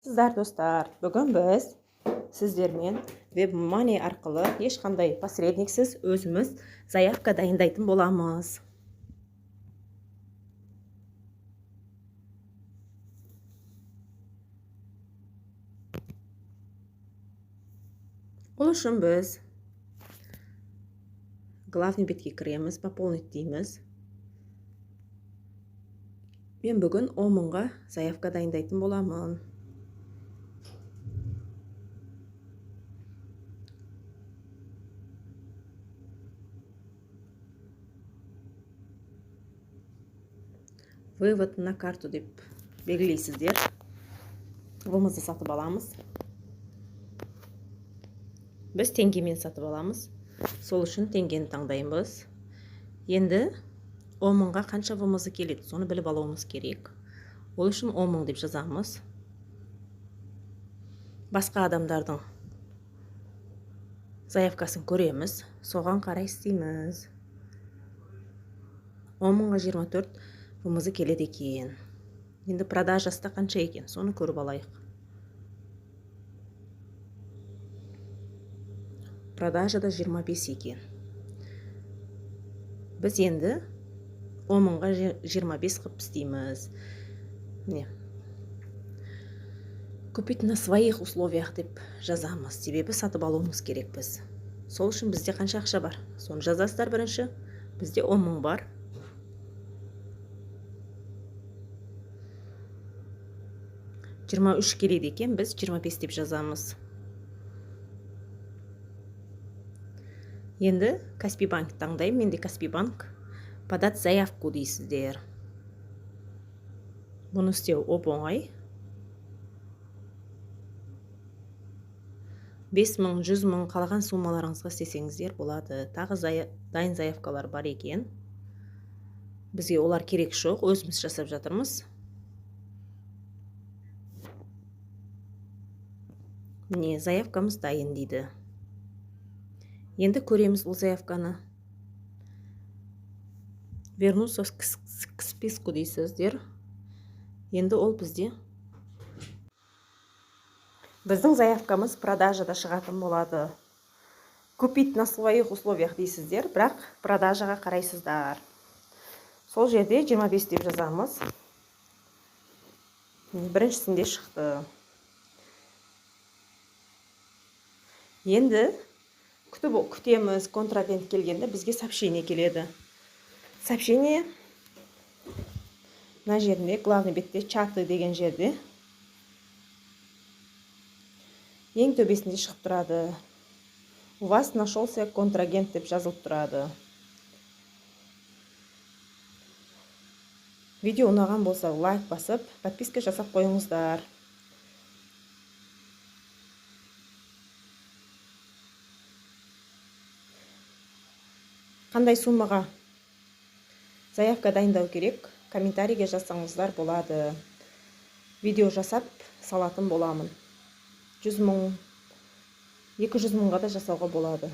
Сіздер достар, бүгін біз сіздермен WebMoney арқылы ешқандай посредниксіз өзіміз заявка дайындайтын боламыз. Ол үшін біз главный бетке кіреміз, пополнить дейміз. Мен бүгін 10 мыңға заявка дайындайтын боламын. Вывод на карту деп белгілейсіздер. Вымызды сатып аламыз. Біз теңгемен сатып аламыз. Сол үшін теңгені таңдаймыз. Енді 10 мыңға қанша вымызы келеді, соны біліп алуымыз керек. Ол үшін 10 мың деп жазамыз. Басқа адамдардың заявкасын көреміз, соған қарай істейміз. 10 мыңға 24 вымызы келеді екен. Енді продажаста қанша екен, соны көріп алайық. Продажада 25 екен. Біз енді 10 мыңға 25 қып істейміз. Купить на своих условиях деп жазамыз. Себебі сатып алуымыз керек біз. Сол үшін бізде қанша ақша бар? Соны жазасыздар бірінші. Бізде 10 мың бар. $23 келеді екен, біз 25 деп жазамыз. Енді Каспий банк таңдаймын. Менде Каспий банк. Подать заявку дейсіздер. Бұны істеу оп-оңай. 5 мың, 100 мың қалған суммаларыңызға істесеңіздер болады. Тағы дайын заявкалар бар екен. Бізге олар керек жоқ, өзіміз жасап жатырмыз. Міне, заявкамыз дайын дейді. Енді көреміз бұл заявканы. Вернуться к списку дейсіздер. Енді ол бізде. Біздің заявкамыз продажада шығатын болады. Купить на своих условиях дейсіздер, бірақ продажаға қарайсыздар. Сол жерде 25 деп жазамыз. Біріншісінде шықты. Енді күтеміз, контрагент келгенде бізге сообщение келеді. Сообщение на жерінде, главный бетте чаты деген жерде ең төбесінде шығып тұрады. У вас нашелся контрагент деп жазылып тұрады. Видео ұнаған болса лайк басып, подписка жасап қойыңыздар. Қандай суммаға заявка дайындау керек, комментарийге жазсаңыздар болады. Видео жасап салатын боламын. 100 мың, 200 мыңға да жасауға болады.